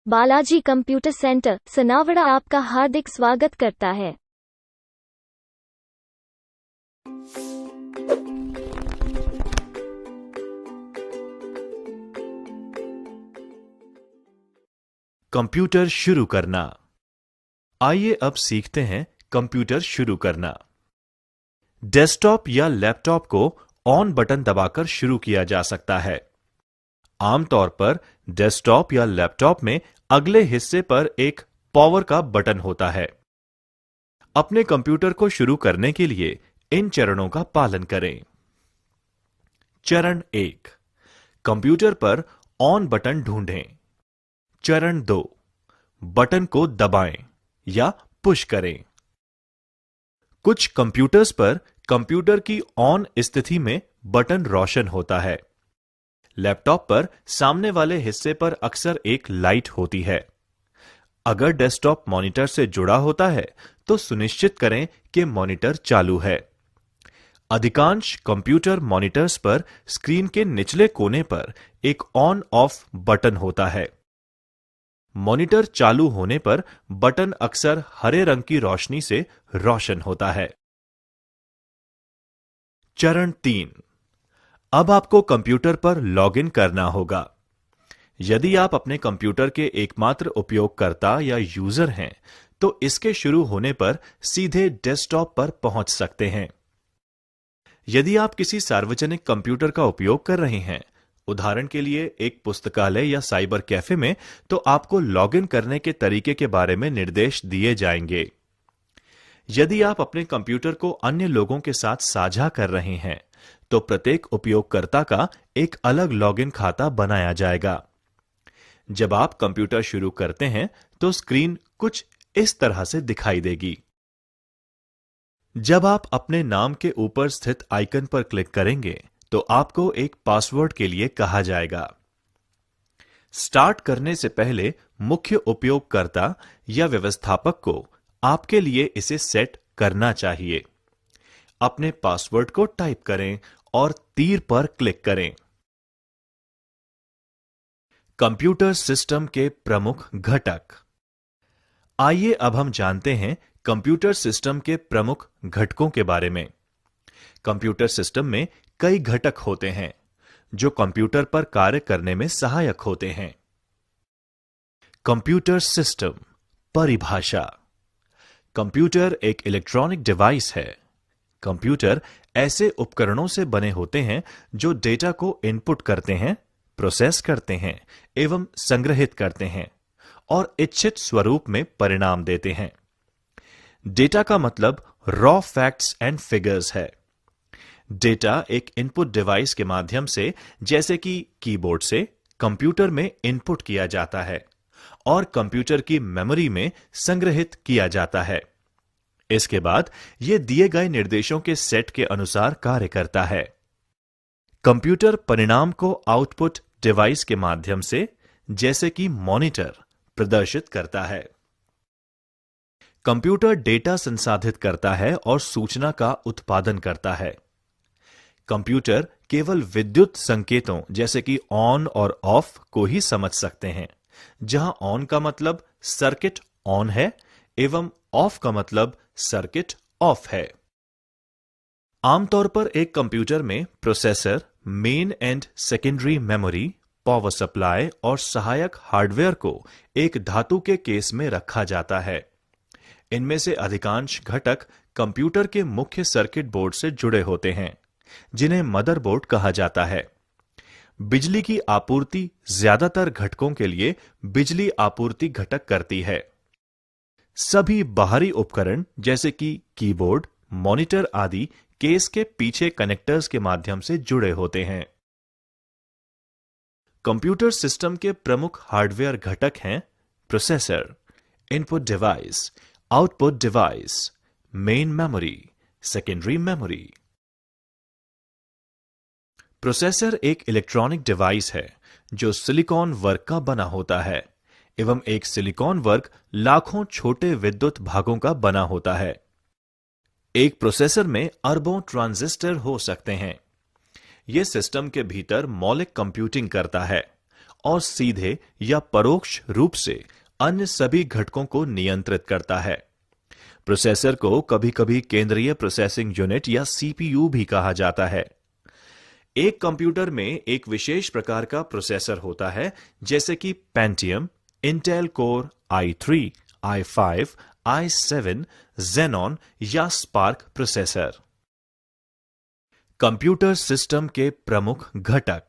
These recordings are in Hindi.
बालाजी कंप्यूटर सेंटर सनावड़ा आपका हार्दिक स्वागत करता है। कंप्यूटर शुरू करना। आइए अब सीखते हैं कंप्यूटर शुरू करना। डेस्कटॉप या लैपटॉप को ऑन बटन दबाकर शुरू किया जा सकता है। आमतौर पर डेस्कटॉप या लैपटॉप में अगले हिस्से पर एक पावर का बटन होता है। अपने कंप्यूटर को शुरू करने के लिए इन चरणों का पालन करें। चरण 1, कंप्यूटर पर ऑन बटन ढूंढें। चरण 2, बटन को दबाएं या पुश करें। कुछ कंप्यूटर्स पर कंप्यूटर की ऑन स्थिति में बटन रोशन होता है। लैपटॉप पर सामने वाले हिस्से पर अक्सर एक लाइट होती है। अगर डेस्कटॉप मॉनिटर से जुड़ा होता है तो सुनिश्चित करें कि मॉनिटर चालू है। अधिकांश कंप्यूटर मॉनिटर्स पर स्क्रीन के निचले कोने पर एक ऑन ऑफ बटन होता है। मॉनिटर चालू होने पर बटन अक्सर हरे रंग की रोशनी से रोशन होता है। चरण 3, अब आपको कंप्यूटर पर लॉगिन करना होगा। यदि आप अपने कंप्यूटर के एकमात्र उपयोगकर्ता या यूजर हैं, तो इसके शुरू होने पर सीधे डेस्कटॉप पर पहुंच सकते हैं। यदि आप किसी सार्वजनिक कंप्यूटर का उपयोग कर रहे हैं, उदाहरण के लिए एक पुस्तकालय या साइबर कैफे में, तो आपको लॉगिन करने के तरीके के बारे में निर्देश दिए जाएंगे। यदि आप अपने कंप्यूटर को अन्य लोगों के साथ साझा कर रहे हैं, तो प्रत्येक उपयोगकर्ता का एक अलग लॉगिन खाता बनाया जाएगा। जब आप कंप्यूटर शुरू करते हैं, तो स्क्रीन कुछ इस तरह से दिखाई देगी। जब आप अपने नाम के ऊपर स्थित आइकन पर क्लिक करेंगे, तो आपको एक पासवर्ड के लिए कहा जाएगा। स्टार्ट करने से पहले मुख्य उपयोगकर्ता या व्यवस्थापक को आपके लिए इसे सेट करना चाहिए। अपने पासवर्ड को टाइप करें और तीर पर क्लिक करें। कंप्यूटर सिस्टम के प्रमुख घटक। आइए अब हम जानते हैं कंप्यूटर सिस्टम के प्रमुख घटकों के बारे में। कंप्यूटर सिस्टम में कई घटक होते हैं जो कंप्यूटर पर कार्य करने में सहायक होते हैं। कंप्यूटर सिस्टम परिभाषा। कंप्यूटर एक इलेक्ट्रॉनिक डिवाइस है। कंप्यूटर ऐसे उपकरणों से बने होते हैं जो डेटा को इनपुट करते हैं, प्रोसेस करते हैं एवं संग्रहित करते हैं और इच्छित स्वरूप में परिणाम देते हैं। डेटा का मतलब रॉ फैक्ट्स एंड फिगर्स है। डेटा एक इनपुट डिवाइस के माध्यम से, जैसे कि कीबोर्ड से, कंप्यूटर में इनपुट किया जाता है और कंप्यूटर की मेमोरी में संग्रहित किया जाता है। इसके बाद यह दिए गए निर्देशों के सेट के अनुसार कार्य करता है। कंप्यूटर परिणाम को आउटपुट डिवाइस के माध्यम से, जैसे कि मॉनिटर, प्रदर्शित करता है। कंप्यूटर डेटा संसाधित करता है और सूचना का उत्पादन करता है। कंप्यूटर केवल विद्युत संकेतों जैसे कि ऑन और ऑफ को ही समझ सकते हैं, जहां ऑन का मतलब सर्किट ऑन है एवं ऑफ का मतलब सर्किट ऑफ है। आमतौर पर एक कंप्यूटर में processor, main and secondary memory, power supply और सहायक हार्डवेयर को एक धातु के केस में रखा जाता है। इनमें से अधिकांश घटक कंप्यूटर के मुख्य सर्किट बोर्ड से जुड़े होते हैं, जिन्हें मदरबोर्ड कहा जाता है। बिजली की आपूर्ति ज्यादातर घटकों के लिए बिजली आपूर्ति घटक करती है। सभी बाहरी उपकरण जैसे कि कीबोर्ड, मॉनिटर आदि केस के पीछे कनेक्टर्स के माध्यम से जुड़े होते हैं। कंप्यूटर सिस्टम के प्रमुख हार्डवेयर घटक हैं processor, input device, output device, main memory, secondary memory. Processor एक इलेक्ट्रॉनिक डिवाइस है जो सिलिकॉन वर्क का बना होता है एवं एक सिलिकॉन वर्क लाखों छोटे विद्युत भागों का बना होता है। एक प्रोसेसर में अरबों ट्रांजिस्टर हो सकते हैं। यह सिस्टम के भीतर मौलिक कंप्यूटिंग करता है और सीधे या परोक्ष रूप से अन्य सभी घटकों को नियंत्रित करता है। प्रोसेसर को कभी कभी केंद्रीय प्रोसेसिंग यूनिट या सीपीयू भी कहा जाता है। एक कंप्यूटर में एक विशेष प्रकार का प्रोसेसर होता है, जैसे कि Pentium, Intel core i3, i5, i7, Xenon या स्पार्क प्रोसेसर। कंप्यूटर सिस्टम के प्रमुख घटक।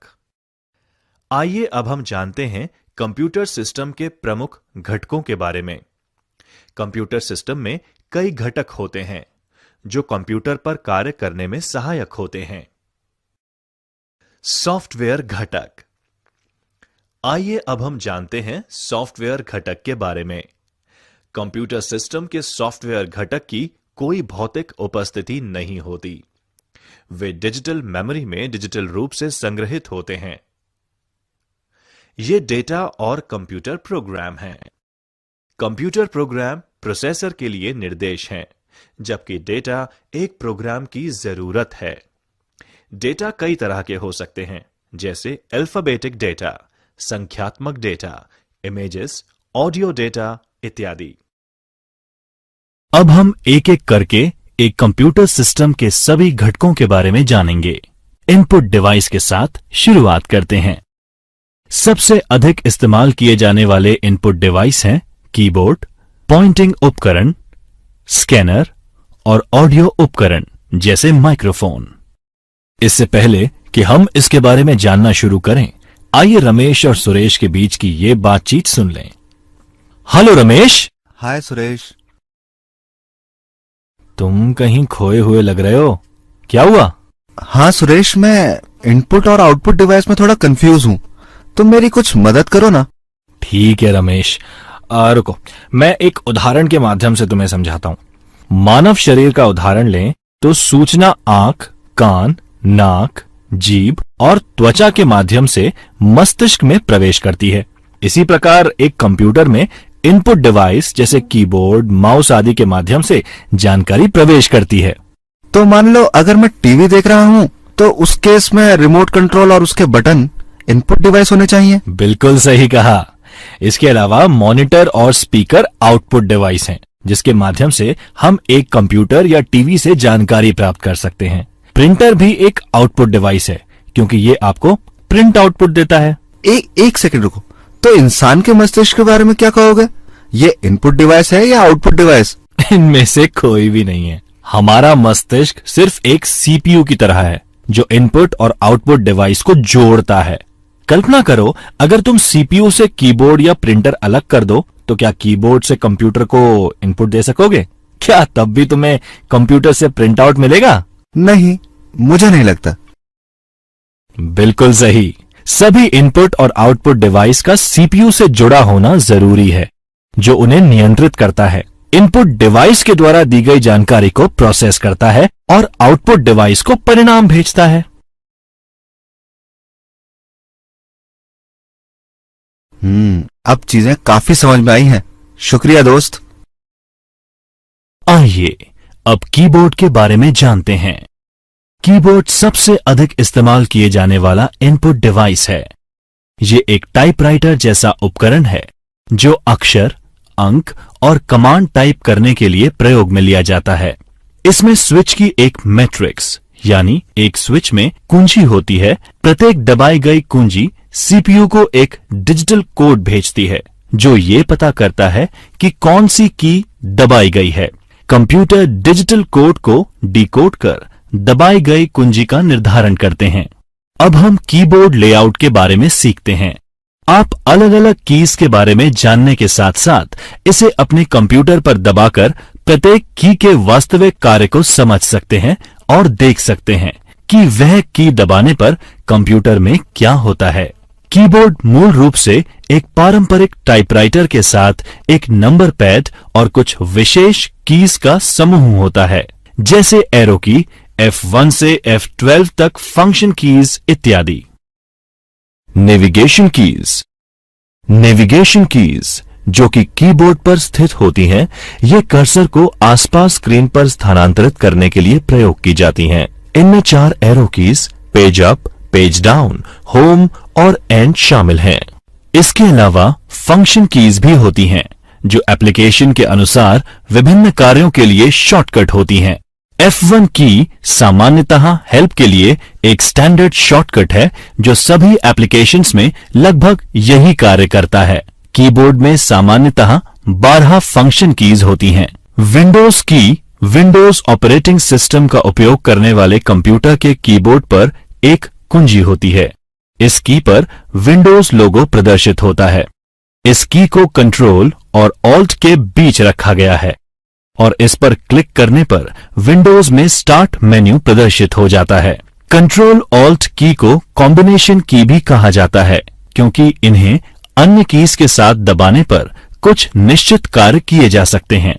आइए अब हम जानते हैं कंप्यूटर सिस्टम के प्रमुख घटकों के बारे में। कंप्यूटर सिस्टम में कई घटक होते हैं जो कंप्यूटर पर कार्य करने में सहायक होते हैं। सॉफ्टवेयर घटक। आइए अब हम जानते हैं सॉफ्टवेयर घटक के बारे में। कंप्यूटर सिस्टम के सॉफ्टवेयर घटक की कोई भौतिक उपस्थिति नहीं होती। वे डिजिटल मेमोरी में डिजिटल रूप से संग्रहित होते हैं। ये डेटा और कंप्यूटर प्रोग्राम हैं। कंप्यूटर प्रोग्राम प्रोसेसर के लिए निर्देश हैं, जबकि डेटा एक प्रोग्राम की जरूरत है। डेटा कई तरह के हो सकते हैं, जैसे अल्फाबेटिक डेटा, संख्यात्मक डेटा, इमेजेस, ऑडियो डेटा इत्यादि। अब हम एक एक करके एक कंप्यूटर सिस्टम के सभी घटकों के बारे में जानेंगे। इनपुट डिवाइस के साथ शुरुआत करते हैं। सबसे अधिक इस्तेमाल किए जाने वाले इनपुट डिवाइस हैं कीबोर्ड, पॉइंटिंग उपकरण, स्कैनर और ऑडियो उपकरण जैसे माइक्रोफोन। इससे पहले कि हम इसके बारे में जानना शुरू करें, आइए रमेश और सुरेश के बीच की ये बातचीत सुन लें। हेलो रमेश। हाय सुरेश। तुम कहीं खोए हुए लग रहे हो, क्या हुआ? हाँ सुरेश, मैं इनपुट और आउटपुट डिवाइस में थोड़ा कंफ्यूज हूँ, तुम मेरी कुछ मदद करो ना। ठीक है रमेश, रुको, मैं एक उदाहरण के माध्यम से तुम्हें समझाता हूं। मानव शरीर का उदाहरण लें तो सूचना आंख, कान, नाक, जीभ और त्वचा के माध्यम से मस्तिष्क में प्रवेश करती है। इसी प्रकार एक कंप्यूटर में इनपुट डिवाइस जैसे कीबोर्ड, माउस आदि के माध्यम से जानकारी प्रवेश करती है। तो मान लो अगर मैं टीवी देख रहा हूँ तो उस केस में रिमोट कंट्रोल और उसके बटन इनपुट डिवाइस होने चाहिए। बिल्कुल सही कहा। इसके अलावा मॉनिटर और स्पीकर आउटपुट डिवाइस हैं, जिसके माध्यम से हम एक कंप्यूटर या टीवी से जानकारी प्राप्त कर सकते हैं। प्रिंटर भी एक आउटपुट डिवाइस है, क्योंकि ये आपको प्रिंट आउटपुट देता है। एक सेकंड रुको, तो इंसान के मस्तिष्क के बारे में क्या कहोगे? ये इनपुट डिवाइस है या आउटपुट डिवाइस? इनमें से कोई भी नहीं है। हमारा मस्तिष्क सिर्फ एक सीपीयू की तरह है, जो इनपुट और आउटपुट डिवाइस को जोड़ता है। कल्पना करो, अगर तुम सीपीयू से कीबोर्ड या प्रिंटर अलग कर दो, तो क्या कीबोर्ड से कंप्यूटर को इनपुट दे सकोगे? क्या तब भी तुम्हें कंप्यूटर से प्रिंट आउट मिलेगा? नहीं, मुझे नहीं लगता। बिल्कुल सही। सभी इनपुट और आउटपुट डिवाइस का सीपीयू से जुड़ा होना जरूरी है, जो उन्हें नियंत्रित करता है। इनपुट डिवाइस के द्वारा दी गई जानकारी को प्रोसेस करता है और आउटपुट डिवाइस को परिणाम भेजता है। अब चीजें काफी समझ में आई हैं। शुक्रिया दोस्त। आइए अब कीबोर्ड के बारे में जानते हैं। कीबोर्ड सबसे अधिक इस्तेमाल किए जाने वाला इनपुट डिवाइस है। ये एक टाइपराइटर जैसा उपकरण है, जो अक्षर, अंक और कमांड टाइप करने के लिए प्रयोग में लिया जाता है। इसमें स्विच की एक मैट्रिक्स यानी एक स्विच में कुंजी होती है। प्रत्येक दबाई गई कुंजी सीपीयू को एक डिजिटल कोड भेजती है, जो ये पता करता है कि कौन सी की दबाई गई है। कंप्यूटर डिजिटल कोड को डिकोड कर दबाई गई कुंजी का निर्धारण करते हैं। अब हम कीबोर्ड लेआउट के बारे में सीखते हैं। आप अलग अलग कीज के बारे में जानने के साथ साथ इसे अपने कंप्यूटर पर दबाकर प्रत्येक की के वास्तविक कार्य को समझ सकते हैं और देख सकते हैं कि वह की दबाने पर कंप्यूटर में क्या होता है। कीबोर्ड मूल रूप से एक पारंपरिक टाइपराइटर के साथ एक नंबर पैड और कुछ विशेष कीज का समूह होता है, जैसे एरो की, F1 से F12 तक फंक्शन कीज इत्यादि। Navigation keys. नेविगेशन कीज जो कि कीबोर्ड पर स्थित होती हैं, ये कर्सर को आसपास स्क्रीन पर स्थानांतरित करने के लिए प्रयोग की जाती हैं। इनमें 4 arrow keys, page up, page down, home और एंड शामिल हैं। इसके अलावा फंक्शन कीज भी होती हैं, जो एप्लीकेशन के अनुसार विभिन्न कार्यों के लिए शॉर्टकट होती हैं। F1 की सामान्यतः हेल्प के लिए एक स्टैंडर्ड शॉर्टकट है जो सभी एप्लीकेशंस में लगभग यही कार्य करता है। कीबोर्ड में सामान्यतः 12 फंक्शन कीज होती हैं। विंडोज की विंडोज ऑपरेटिंग सिस्टम का उपयोग करने वाले कंप्यूटर के कीबोर्ड पर एक कुंजी होती है। इस की पर विंडोज लोगो प्रदर्शित होता है। इस की को कंट्रोल और ऑल्ट के बीच रखा गया है और इस पर क्लिक करने पर विंडोज में स्टार्ट मेन्यू प्रदर्शित हो जाता है। कंट्रोल ऑल्ट की को कॉम्बिनेशन की भी कहा जाता है, क्योंकि इन्हें अन्य कीज के साथ दबाने पर कुछ निश्चित कार्य किए जा सकते हैं।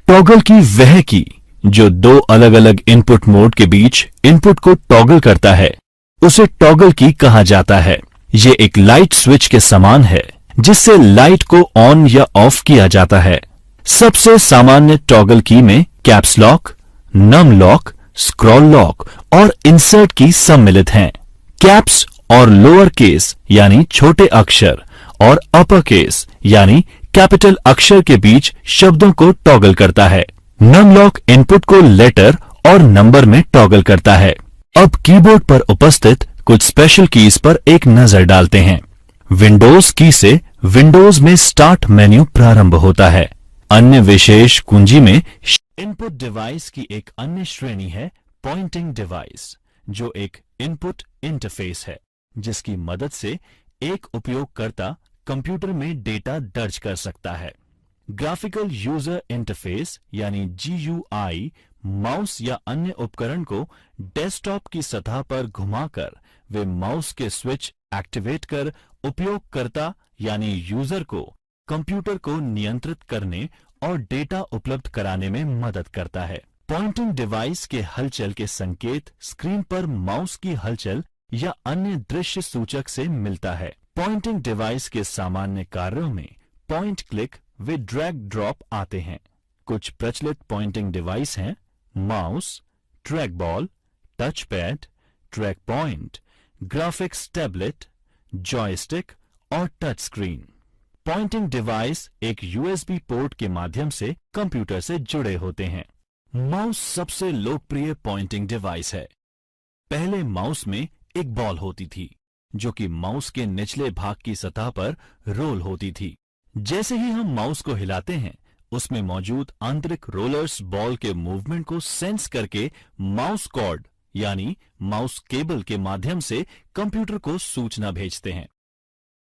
टॉगल की वह की जो दो अलग अलग इनपुट मोड के बीच इनपुट को टॉगल करता है, उसे टॉगल की कहा जाता है। ये एक लाइट स्विच के समान है जिससे लाइट को ऑन या ऑफ किया जाता है। सबसे सामान्य टॉगल की में caps lock, num lock, scroll lock और इंसर्ट की सम्मिलित हैं। कैप्स और लोअर केस यानी छोटे अक्षर और अपर केस यानी कैपिटल अक्षर के बीच शब्दों को टॉगल करता है। नम लॉक इनपुट को लेटर और नंबर में टॉगल करता है। अब कीबोर्ड पर उपस्थित कुछ स्पेशल कीज पर एक नजर डालते हैं। विंडोज की से विंडोज में स्टार्ट मेन्यू प्रारंभ होता है। अन्य विशेष कुंजी में इनपुट डिवाइस की एक अन्य श्रेणी है पॉइंटिंग डिवाइस, जो एक इनपुट इंटरफेस है जिसकी मदद से एक उपयोगकर्ता कंप्यूटर में डेटा दर्ज कर सकता है। ग्राफिकल यूजर इंटरफेस यानी GUI माउस या अन्य उपकरण को डेस्कटॉप की सतह पर घुमाकर वे माउस के स्विच एक्टिवेट कर उपयोगकर्ता यानी यूजर को कंप्यूटर को नियंत्रित करने और डेटा उपलब्ध कराने में मदद करता है। पॉइंटिंग डिवाइस के हलचल के संकेत स्क्रीन पर माउस की हलचल या अन्य दृश्य सूचक से मिलता है। पॉइंटिंग डिवाइस के सामान्य कार्यों में पॉइंट क्लिक व ड्रैग ड्रॉप आते हैं। कुछ प्रचलित पॉइंटिंग डिवाइस हैं mouse, track ball, touch pad, track point, graphics tablet, joystick और टच स्क्रीन। पॉइंटिंग डिवाइस एक USB पोर्ट के माध्यम से कंप्यूटर से जुड़े होते हैं। माउस सबसे लोकप्रिय पॉइंटिंग डिवाइस है। पहले माउस में एक बॉल होती थी जो कि माउस के निचले भाग की सतह पर रोल होती थी। जैसे ही हम माउस को हिलाते हैं, उसमें मौजूद आंतरिक रोलर्स बॉल के मूवमेंट को सेंस करके माउस कॉर्ड यानी माउस केबल के माध्यम से कंप्यूटर को सूचना भेजते हैं।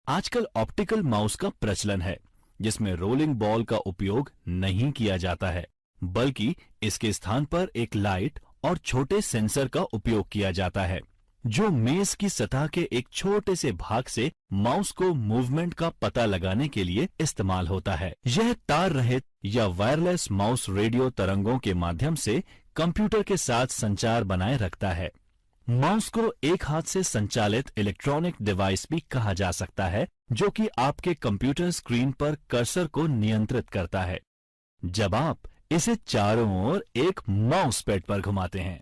आजकल ऑप्टिकल माउस का प्रचलन है, जिसमें रोलिंग बॉल का उपयोग नहीं किया जाता है, बल्कि इसके स्थान पर एक लाइट और छोटे सेंसर का उपयोग किया जाता है, जो मेज की सतह के एक छोटे से भाग से माउस को मूवमेंट का पता लगाने के लिए इस्तेमाल होता है। यह तार रहित या वायरलेस माउस रेडियो तरंगों के माध्यम से कंप्यूटर के साथ संचार बनाए रखता है। माउस को एक हाथ से संचालित इलेक्ट्रॉनिक डिवाइस भी कहा जा सकता है, जो कि आपके कंप्यूटर स्क्रीन पर कर्सर को नियंत्रित करता है जब आप इसे चारों ओर एक माउस पैड पर घुमाते हैं।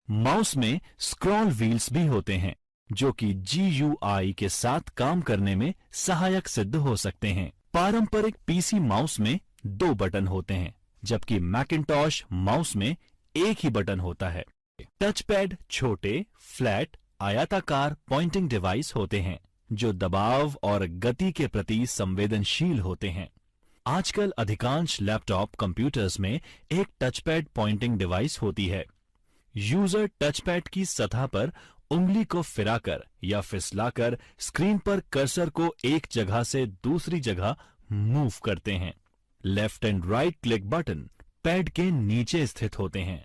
माउस में स्क्रॉल व्हील्स भी होते हैं, जो कि GUI के साथ काम करने में सहायक सिद्ध हो सकते हैं। पारंपरिक PC माउस में 2 बटन होते हैं, जबकि मैकिन्टॉश माउस में एक ही बटन होता है। टच पैड छोटे, फ्लैट, आयताकार पॉइंटिंग डिवाइस होते हैं, जो दबाव और गति के प्रति संवेदनशील होते हैं। आजकल अधिकांश लैपटॉप कंप्यूटर्स में एक टचपैड पॉइंटिंग डिवाइस होती है। यूजर टचपैड की सतह पर उंगली को फिराकर या फिसलाकर स्क्रीन पर कर्सर को एक जगह से दूसरी जगह मूव करते हैं। Left and right click button pad के नीचे स्थित होते हैं।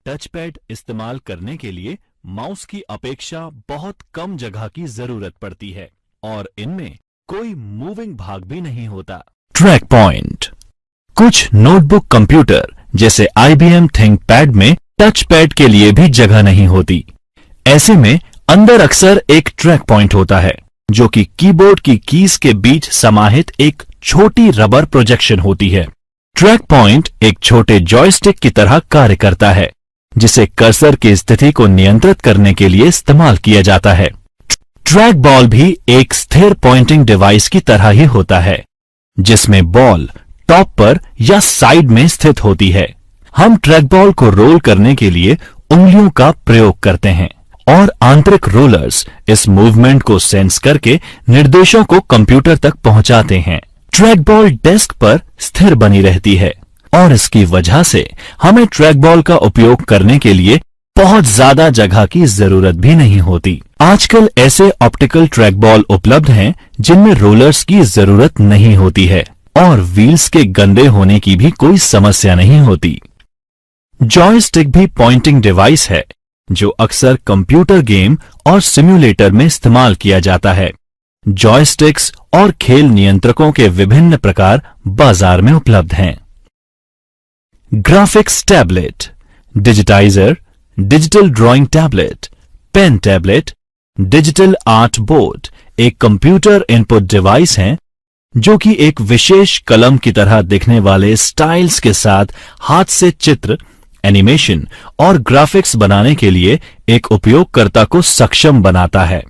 टचपैड इस्तेमाल करने के लिए माउस की अपेक्षा बहुत कम जगह की जरूरत पड़ती है और इनमें कोई मूविंग भाग भी नहीं होता। Track point. कुछ नोटबुक कंप्यूटर जैसे IBM थिंकपैड में टच पैड के लिए भी जगह नहीं होती। ऐसे में अंदर अक्सर एक ट्रैक पॉइंट होता है, जो कि कीबोर्ड की कीज के बीच समाहित एक छोटी रबर प्रोजेक्शन होती है। ट्रैक पॉइंट एक छोटे जॉयस्टिक की तरह कार्य करता है, जिसे कर्सर की स्थिति को नियंत्रित करने के लिए इस्तेमाल किया जाता है। ट्रैक बॉल भी एक स्थिर पॉइंटिंग डिवाइस की तरह ही होता है, जिसमें बॉल टॉप पर या साइड में स्थित होती है। हम ट्रैक बॉल को रोल करने के लिए उंगलियों का प्रयोग करते हैं और आंतरिक रोलर्स इस मूवमेंट को सेंस करके निर्देशों को कंप्यूटर तक पहुंचाते हैं। ट्रैक बॉल डेस्क पर स्थिर बनी रहती है और इसकी वजह से हमें ट्रैक बॉल का उपयोग करने के लिए बहुत ज्यादा जगह की जरूरत भी नहीं होती। आजकल ऐसे ऑप्टिकल ट्रैक बॉल उपलब्ध हैं जिनमें रोलर्स की जरूरत नहीं होती है और व्हील्स के गंदे होने की भी कोई समस्या नहीं होती। जॉयस्टिक भी पॉइंटिंग डिवाइस है जो अक्सर कंप्यूटर गेम और सिम्युलेटर में इस्तेमाल किया जाता है। जॉयस्टिक्स और खेल नियंत्रकों के विभिन्न प्रकार बाजार में उपलब्ध हैं। Graphics tablet, digitizer, digital drawing tablet, pen tablet, digital art board एक कंप्यूटर इनपुट डिवाइस हैं जो कि एक विशेष कलम की तरह दिखने वाले स्टाइल्स के साथ हाथ से चित्र, एनिमेशन और ग्राफिक्स बनाने के लिए एक उपयोगकर्ता को सक्षम बनाता है।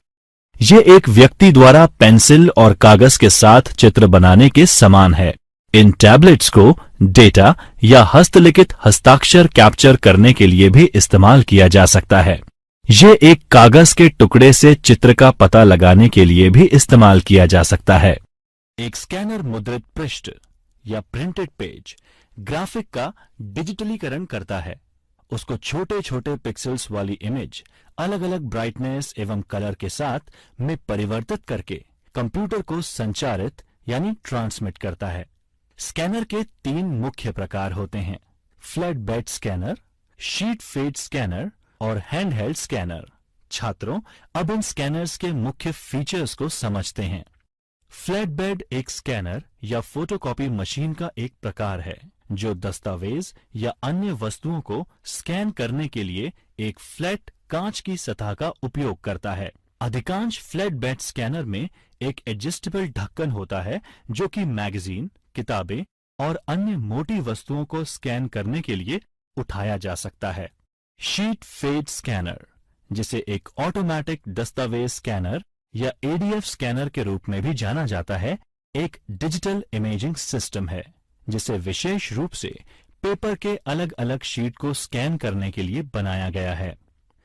यह एक व्यक्ति द्वारा पेंसिल और कागज के साथ चित्र बनाने के समान है। इन टैबलेट्स को डेटा या हस्तलिखित हस्ताक्षर कैप्चर करने के लिए भी इस्तेमाल किया जा सकता है। यह एक कागज के टुकड़े से चित्र का पता लगाने के लिए भी इस्तेमाल किया जा सकता है। एक स्कैनर मुद्रित पृष्ठ या प्रिंटेड पेज ग्राफिक का डिजिटलीकरण करता है। उसको छोटे छोटे पिक्सेल्स वाली इमेज अलग अलग ब्राइटनेस एवं कलर के साथ में परिवर्तित करके कंप्यूटर को संचारित यानी ट्रांसमिट करता है। स्कैनर के 3 मुख्य प्रकार होते हैं: flat bed scanner, sheet fed scanner और हैंडहेल्ड स्कैनर। छात्रों, अब इन स्कैनर्स के मुख्य फीचर्स को समझते हैं। फ्लैट बेड एक स्कैनर या फोटोकॉपी मशीन का एक प्रकार है जो दस्तावेज या अन्य वस्तुओं को स्कैन करने के लिए एक फ्लैट कांच की सतह का उपयोग करता है। अधिकांश फ्लैट बेड स्कैनर में एक एडजस्टेबल ढक्कन होता है जो कि मैगजीन, किताबें और अन्य मोटी वस्तुओं को स्कैन करने के लिए उठाया जा सकता है। शीट फेड स्कैनर, जिसे एक ऑटोमेटिक दस्तावेज स्कैनर या एडीएफ स्कैनर के रूप में भी जाना जाता है, एक डिजिटल इमेजिंग सिस्टम है जिसे विशेष रूप से पेपर के अलग अलग शीट को स्कैन करने के लिए बनाया गया है।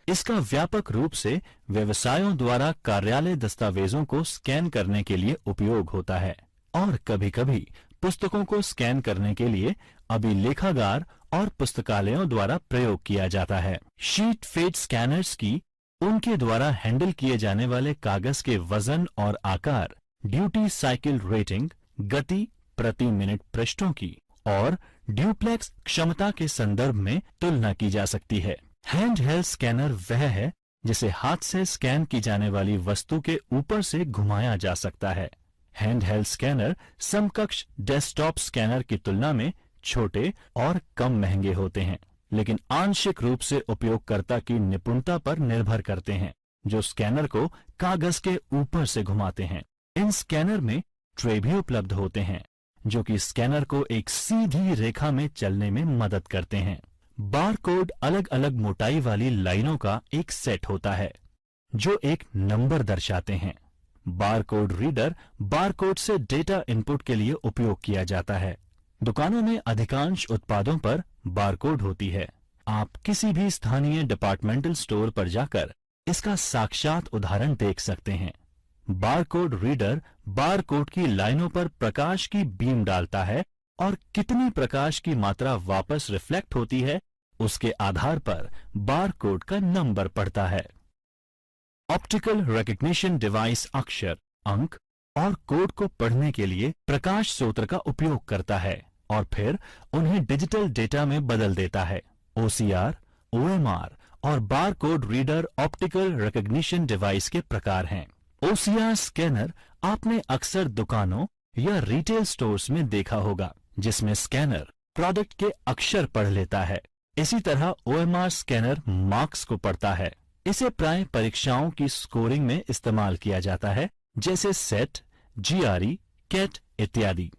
इसका व्यापक रूप से व्यवसायों द्वारा कार्यालय दस्तावेजों को स्कैन करने के लिए उपयोग होता है और कभी-कभी पुस्तकों को स्कैन करने के लिए अभिलेखागार और पुस्तकालयों द्वारा प्रयोग किया जाता है। शीट फेड स्कैनर्स की उनके द्वारा हैंडल किए जाने वाले कागज के वजन और आकार, ड्यूटी साइकिल रेटिंग, गति प्रति मिनट पृष्ठों की और ड्यूप्लेक्स क्षमता के संदर्भ में तुलना की जा सकती है। हैंडहेल्ड स्कैनर वह है जिसे हाथ से स्कैन की जाने वाली वस्तु के ऊपर से घुमाया जा सकता है। हैंडहेल्ड स्कैनर समकक्ष डेस्कटॉप स्कैनर की तुलना में छोटे और कम महंगे होते हैं, लेकिन आंशिक रूप से उपयोगकर्ता की निपुणता पर निर्भर करते हैं जो स्कैनर को कागज के ऊपर से घुमाते हैं। इन स्कैनर में ट्रे भी उपलब्ध होते हैं जो कि स्कैनर को एक सीधी रेखा में चलने में मदद करते हैं। बारकोड अलग अलग मोटाई वाली लाइनों का एक सेट होता है जो एक नंबर दर्शाते हैं। बारकोड रीडर बारकोड से डेटा इनपुट के लिए उपयोग किया जाता है। दुकानों में अधिकांश उत्पादों पर बारकोड होती है। आप किसी भी स्थानीय डिपार्टमेंटल स्टोर पर जाकर इसका साक्षात उदाहरण देख सकते हैं। बारकोड रीडर बारकोड की लाइनों पर प्रकाश की बीम डालता है और कितनी प्रकाश की मात्रा वापस रिफ्लेक्ट होती है उसके आधार पर बारकोड का नंबर पढ़ता है। ऑप्टिकल रिकग्निशन डिवाइस अक्षर, अंक और कोड को पढ़ने के लिए प्रकाश स्रोत का उपयोग करता है और फिर उन्हें डिजिटल डेटा में बदल देता है। OCR, OMR और barcode reader optical recognition device के प्रकार हैं। OCR स्कैनर आपने अक्सर दुकानों या रिटेल स्टोर्स में देखा होगा जिसमें स्कैनर प्रोडक्ट के अक्षर पढ़ लेता है। इसी तरह OMR स्कैनर मार्क्स को पढ़ता है। इसे प्राय परीक्षाओं की स्कोरिंग में इस्तेमाल किया जाता है जैसे सेट, GRE, कैट इत्यादि।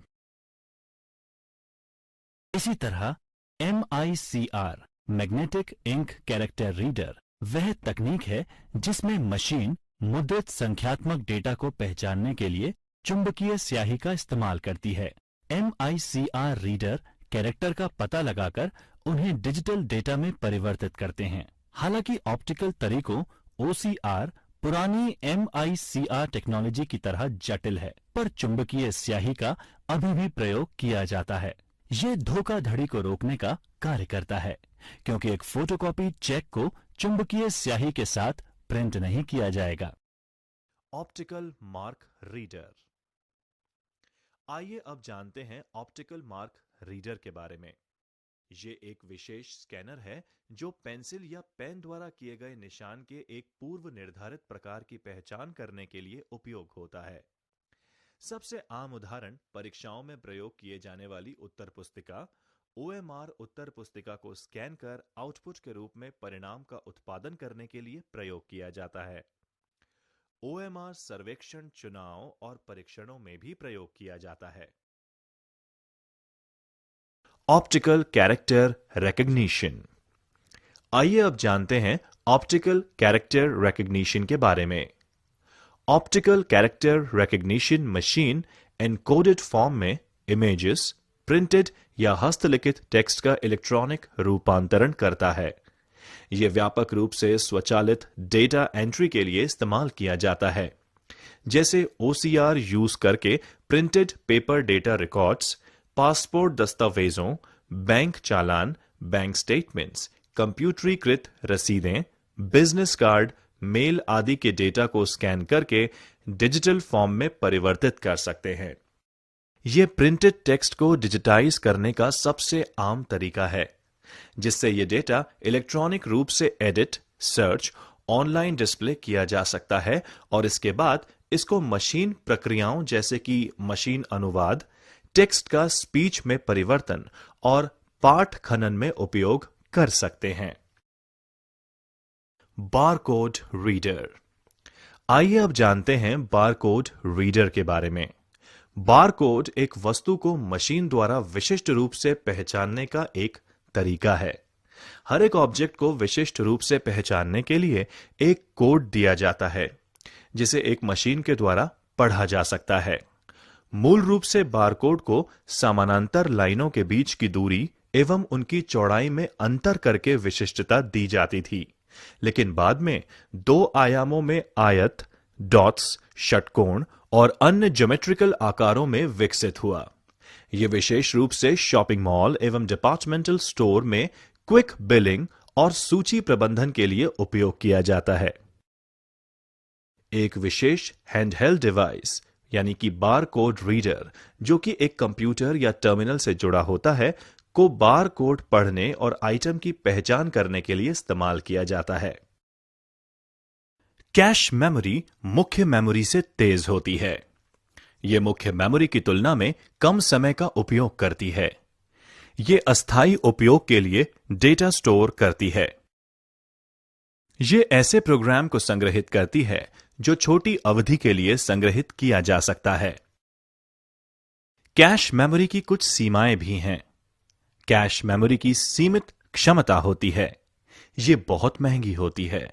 इसी तरह MICR magnetic ink character reader वह तकनीक है जिसमें मशीन मुद्रित संख्यात्मक डेटा को पहचानने के लिए चुंबकीय स्याही का इस्तेमाल करती है। MICR रीडर कैरेक्टर का पता लगाकर उन्हें डिजिटल डेटा में परिवर्तित करते हैं। हालांकि ऑप्टिकल तरीकों OCR पुरानी MICR टेक्नोलॉजी की तरह जटिल है, पर चुंबकीय स्याही का अभी भी प्रयोग किया जाता है। ये धोखाधड़ी को रोकने का कार्य करता है, क्योंकि एक फोटोकॉपी चेक को चुंबकीय स्याही के साथ प्रिंट नहीं किया जाएगा। Optical mark reader. आइए अब जानते हैं ऑप्टिकल मार्क रीडर के बारे में। ये एक विशेष स्कैनर है जो पेंसिल या पेन द्वारा किए गए निशान के एक पूर्व निर्धारित प्रकार की पहचान करने के लिए उपयोग होता है। सबसे आम उदाहरण परीक्षाओं में प्रयोग किए जाने वाली उत्तर पुस्तिका OMR उत्तर पुस्तिका को स्कैन कर आउटपुट के रूप में परिणाम का उत्पादन करने के लिए प्रयोग किया जाता है। OMR सर्वेक्षण, चुनाव और परीक्षणों में भी प्रयोग किया जाता है। Optical character recognition. आइए अब जानते हैं ऑप्टिकल कैरेक्टर रिकग्निशन के बारे में। Optical character recognition machine encoded form में इमेजेस, प्रिंटेड या हस्तलिखित टेक्स्ट का इलेक्ट्रॉनिक रूपांतरण करता है। यह व्यापक रूप से स्वचालित डेटा एंट्री के लिए इस्तेमाल किया जाता है, जैसे OCR यूज करके printed paper data records, passport दस्तावेजों, बैंक चालान, बैंक स्टेटमेंट्स, कंप्यूटरीकृत रसीदें, बिजनेस कार्ड, मेल आदि के डेटा को स्कैन करके डिजिटल फॉर्म में परिवर्तित कर सकते हैं। यह प्रिंटेड टेक्स्ट को डिजिटाइज करने का सबसे आम तरीका है, जिससे यह डेटा इलेक्ट्रॉनिक रूप से एडिट, सर्च, ऑनलाइन डिस्प्ले किया जा सकता है और इसके बाद इसको मशीन प्रक्रियाओं जैसे कि मशीन अनुवाद, टेक्स्ट का स्पीच में परिवर्तन और पाठ खनन में उपयोग कर सकते हैं। Barcode reader. आइए अब जानते हैं बारकोड रीडर के बारे में। बारकोड एक वस्तु को मशीन द्वारा विशिष्ट रूप से पहचानने का एक तरीका है। हर एक ऑब्जेक्ट को विशिष्ट रूप से पहचानने के लिए एक कोड दिया जाता है, जिसे एक मशीन के द्वारा पढ़ा जा सकता है। मूल रूप से बारकोड को समानांतर लाइनों के बीच की दूरी एवं उनकी चौड़ाई में अंतर करके विशिष्टता दी जाती थी, लेकिन बाद में 2 आयामों में आयत, डॉट्स, षटकोण और अन्य ज्योमेट्रिकल आकारों में विकसित हुआ। यह विशेष रूप से शॉपिंग मॉल एवं डिपार्टमेंटल स्टोर में क्विक बिलिंग और सूची प्रबंधन के लिए उपयोग किया जाता है। एक विशेष हैंडहेल्ड डिवाइस यानी कि बारकोड रीडर, जो कि एक कंप्यूटर या टर्मिनल से जुड़ा होता है, को बारकोड पढ़ने और आइटम की पहचान करने के लिए इस्तेमाल किया जाता है। कैश मेमोरी मुख्य मेमोरी से तेज होती है। यह मुख्य मेमोरी की तुलना में कम समय का उपयोग करती है। यह अस्थायी उपयोग के लिए डेटा स्टोर करती है। यह ऐसे प्रोग्राम को संग्रहित करती है जो छोटी अवधि के लिए संग्रहित किया जा सकता है। कैश मेमोरी की कुछ सीमाएं भी हैं। कैश मेमोरी की सीमित क्षमता होती है। यह बहुत महंगी होती है।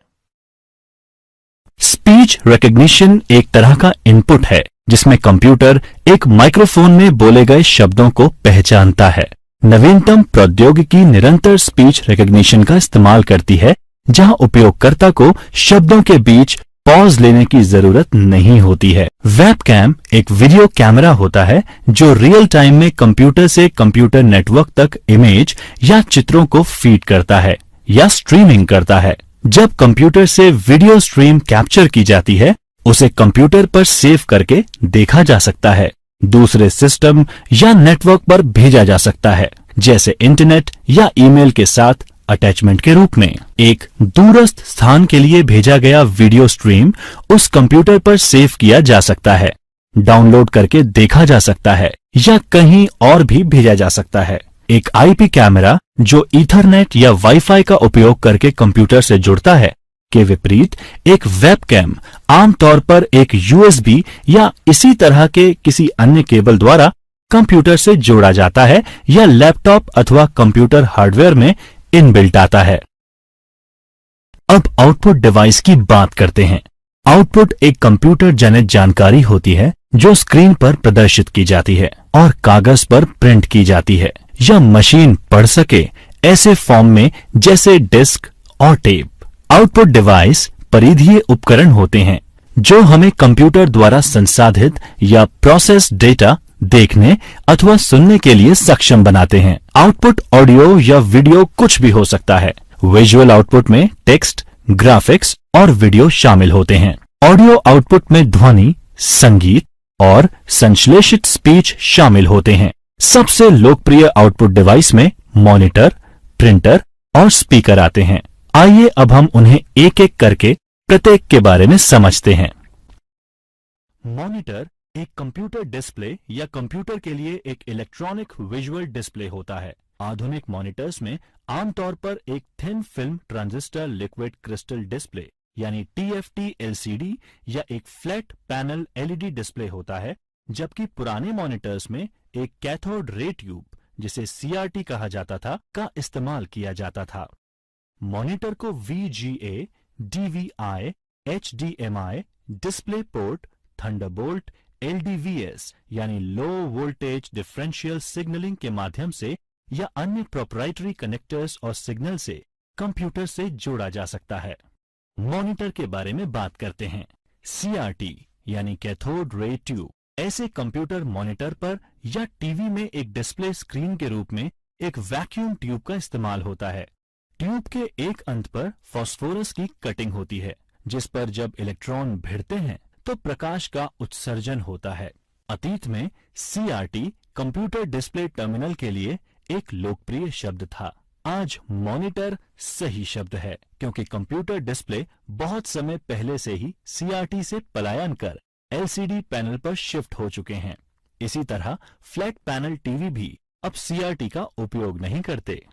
स्पीच रिकग्निशन एक तरह का इनपुट है, जिसमें कंप्यूटर एक माइक्रोफोन में बोले गए शब्दों को पहचानता है। नवीनतम प्रौद्योगिकी निरंतर स्पीच रिकग्निशन का इस्तेमाल करती है, जहां उपयोगकर्ता को शब्दों के बीच पॉज लेने की जरूरत नहीं होती है। वेबकैम एक वीडियो कैमरा होता है जो रियल टाइम में कंप्यूटर से कंप्यूटर नेटवर्क तक इमेज या चित्रों को फीड करता है या स्ट्रीमिंग करता है। जब कंप्यूटर से वीडियो स्ट्रीम कैप्चर की जाती है, उसे कंप्यूटर पर सेव करके देखा जा सकता है, दूसरे सिस्टम या नेटवर्क पर भेजा जा सकता है, जैसे इंटरनेट या ईमेल के साथ अटैचमेंट के रूप में। एक दूरस्थ स्थान के लिए भेजा गया वीडियो स्ट्रीम उस कंप्यूटर पर सेव किया जा सकता है, डाउनलोड करके देखा जा सकता है या कहीं और भी भेजा जा सकता है। एक आईपी कैमरा जो ईथरनेट या वाईफाई का उपयोग करके कंप्यूटर से जुड़ता है, के विपरीत एक वेबकैम आमतौर पर एक यूएसबी या इसी तरह के किसी अन्य केबल द्वारा कंप्यूटर से जोड़ा जाता है या लैपटॉप अथवा कंप्यूटर हार्डवेयर में इनबिल्ट आता है। अब आउटपुट डिवाइस की बात करते हैं। आउटपुट एक कंप्यूटर जनित जानकारी होती है जो स्क्रीन पर प्रदर्शित की जाती है और कागज पर प्रिंट की जाती है या मशीन पढ़ सके ऐसे फॉर्म में जैसे डिस्क और टेप। आउटपुट डिवाइस परिधीय उपकरण होते हैं जो हमें कंप्यूटर द्वारा संसाधित या प्रोसेस डेटा देखने अथवा सुनने के लिए सक्षम बनाते हैं। आउटपुट ऑडियो या वीडियो कुछ भी हो सकता है। विजुअल आउटपुट में टेक्स्ट, ग्राफिक्स और वीडियो शामिल होते हैं। ऑडियो आउटपुट में ध्वनि, संगीत और संश्लेषित स्पीच शामिल होते हैं। सबसे लोकप्रिय आउटपुट डिवाइस में मॉनिटर, प्रिंटर और स्पीकर आते हैं। आइए अब हम उन्हें एक एक करके प्रत्येक के बारे में समझते हैं। मॉनिटर एक कंप्यूटर डिस्प्ले या कंप्यूटर के लिए एक इलेक्ट्रॉनिक विजुअल डिस्प्ले होता है। आधुनिक मॉनिटर्स में आमतौर पर एक thin film transistor liquid crystal display यानी TFT LCD या एक फ्लैट पैनल LED डिस्प्ले होता है, जबकि पुराने मॉनिटर्स में एक कैथोड रे ट्यूब जिसे CRT कहा जाता था का इस्तेमाल किया जाता था। मॉनिटर को VGA, DVI, HDMI, display port, Thunderbolt, LDVS यानी लो वोल्टेज डिफरेंशियल सिग्नलिंग के माध्यम से या अन्य प्रोप्राइटरी कनेक्टर्स और सिग्नल से कंप्यूटर से जोड़ा जा सकता है। मॉनिटर के बारे में बात करते हैं। CRT यानी कैथोड रे ट्यूब ऐसे कंप्यूटर मॉनिटर पर या टीवी में एक डिस्प्ले स्क्रीन के रूप में एक वैक्यूम ट्यूब का इस्तेमाल होता है। ट्यूब के एक अंत पर फास्फोरस की कटिंग होती है, जिस पर जब इलेक्ट्रॉन भिड़ते हैं तो प्रकाश का उत्सर्जन होता है। अतीत में CRT कंप्यूटर डिस्प्ले टर्मिनल के लिए एक लोकप्रिय शब्द था। आज मॉनिटर सही शब्द है क्योंकि कंप्यूटर डिस्प्ले बहुत समय पहले से ही CRT से पलायन कर LCD पैनल पर शिफ्ट हो चुके हैं। इसी तरह फ्लैट पैनल टीवी भी अब CRT का उपयोग नहीं करते।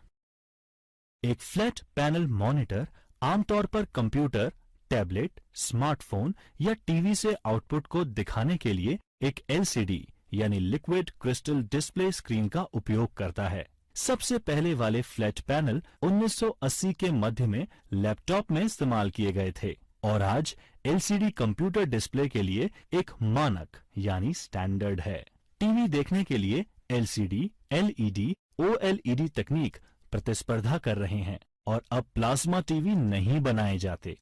एक फ्लैट पैनल मॉनिटर आमतौर पर कंप्यूटर, टैबलेट, स्मार्टफोन या टीवी से आउटपुट को दिखाने के लिए एक LCD यानी लिक्विड क्रिस्टल डिस्प्ले स्क्रीन का उपयोग करता है। सबसे पहले वाले फ्लैट पैनल 1980 के मध्य में लैपटॉप में इस्तेमाल किए गए थे और आज LCD कंप्यूटर डिस्प्ले के लिए एक मानक यानी स्टैंडर्ड है। टीवी देखने के लिए LCD, LED, OLED तकनीक प्रतिस्पर्धा कर रहे हैं और अब प्लाज्मा टीवी नहीं बनाए जाते।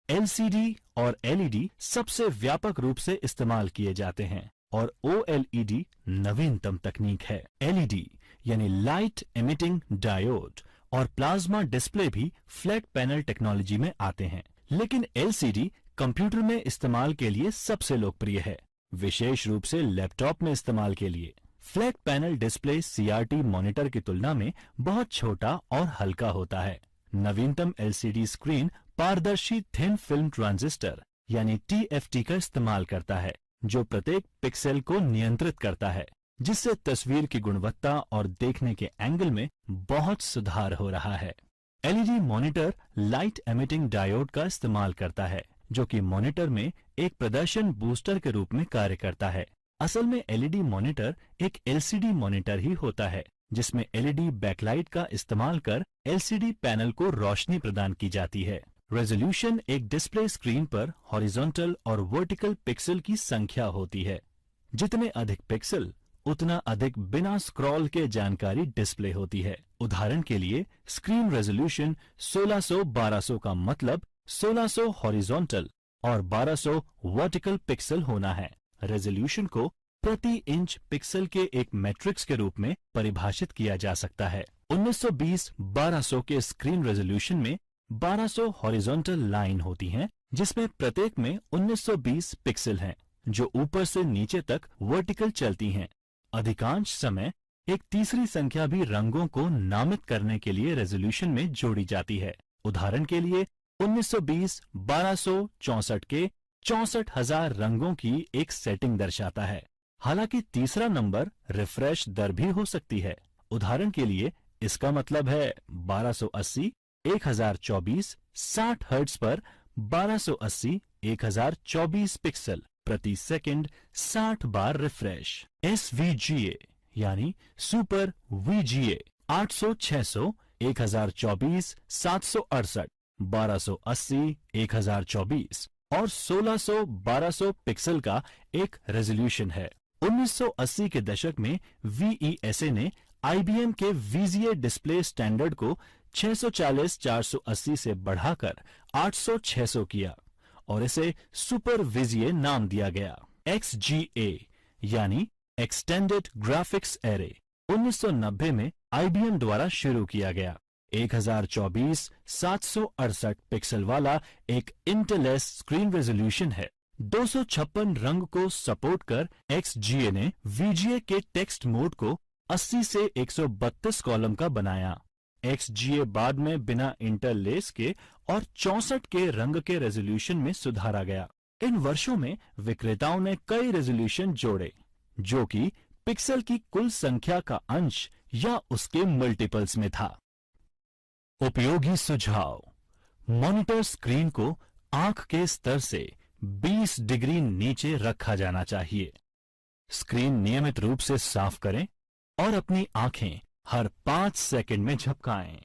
LCD और LED सबसे व्यापक रूप से इस्तेमाल किए जाते हैं और OLED नवीनतम तकनीक है। LED यानी लाइट एमिटिंग डायोड और प्लाज्मा डिस्प्ले भी फ्लैट पैनल टेक्नोलॉजी में आते हैं, लेकिन LCD कंप्यूटर में इस्तेमाल के लिए सबसे लोकप्रिय है, विशेष रूप से लैपटॉप में इस्तेमाल के लिए। Flat panel display CRT monitor की तुलना में बहुत छोटा और हल्का होता है। नवीनतम LCD स्क्रीन पारदर्शी थिन फिल्म ट्रांजिस्टर यानी TFT का इस्तेमाल करता है, जो प्रत्येक पिक्सेल को नियंत्रित करता है, जिससे तस्वीर की गुणवत्ता और देखने के एंगल में बहुत सुधार हो रहा है। LED monitor light emitting diode का इस्तेमाल करता है, जो कि मॉनिटर में एक प्रदर्शन बूस्टर के रूप में कार्य करता है। असल में LED मॉनिटर एक LCD मॉनिटर ही होता है, जिसमें LED बैकलाइट का इस्तेमाल कर LCD पैनल को रोशनी प्रदान की जाती है। रेजोल्यूशन एक डिस्प्ले स्क्रीन पर हॉरिजॉन्टल और वर्टिकल पिक्सल की संख्या होती है। जितने अधिक पिक्सल उतना अधिक बिना स्क्रॉल के जानकारी डिस्प्ले होती है। उदाहरण के लिए स्क्रीन रेजोल्यूशन 1600-1200 का मतलब 1600 हॉरिजॉन्टल और 1200 वर्टिकल पिक्सल होना है। रेजोल्यूशन को प्रति इंच पिक्सल के एक मैट्रिक्स के रूप में परिभाषित किया जा सकता है। 1920-1200 के स्क्रीन रेजोल्यूशन में 1200 हॉरिजॉन्टल लाइन होती हैं, जिसमें प्रत्येक में 1920 पिक्सल हैं, जो ऊपर से नीचे तक वर्टिकल चलती हैं। अधिकांश समय एक तीसरी संख्या भी रंगों को नामित करने के लिए रेजोल्यूशन में जोड़ी जाती है। उदाहरण के लिए 1920-1264 के 64,000 रंगों की एक सेटिंग दर्शाता है। हालांकि तीसरा नंबर रिफ्रेश दर भी हो सकती है। उदाहरण के लिए इसका मतलब है 1280 1024 60 हर्ट्ज पर 1280 1024 पिक्सल प्रति सेकंड 60 बार रिफ्रेश। SVGA यानी सुपर VGA 800 600 1024 768 1280 1024 और 1600-1200 पिक्सल का एक रेजोल्यूशन है। 1980 के दशक में VESA ने IBM के VGA डिस्प्ले स्टैंडर्ड को 640-480 से बढ़ाकर 800-600 किया और इसे सुपर VGA नाम दिया गया। XGA यानी एक्सटेंडेड ग्राफिक्स एरे 1990 में IBM द्वारा शुरू किया गया। 1024-768 पिक्सल वाला एक इंटेलेस स्क्रीन रेजोल्यूशन है। 256 रंग को सपोर्ट कर XGA ने VGA के टेक्स्ट मोड को 80 से 132 कॉलम का बनाया। XGA बाद में बिना इंटरलेस के और 64 के रंग के रेजोल्यूशन में सुधारा गया। इन वर्षों में विक्रेताओं ने कई रेजोल्यूशन जोड़े जो कि पिक्सल की कुल संख्या का अंश या उसके मल्टीपल्स में था। उपयोगी सुझाव: मॉनिटर स्क्रीन को आंख के स्तर से 20 डिग्री नीचे रखा जाना चाहिए। स्क्रीन नियमित रूप से साफ करें और अपनी आंखें हर 5 सेकंड में झपकाएं।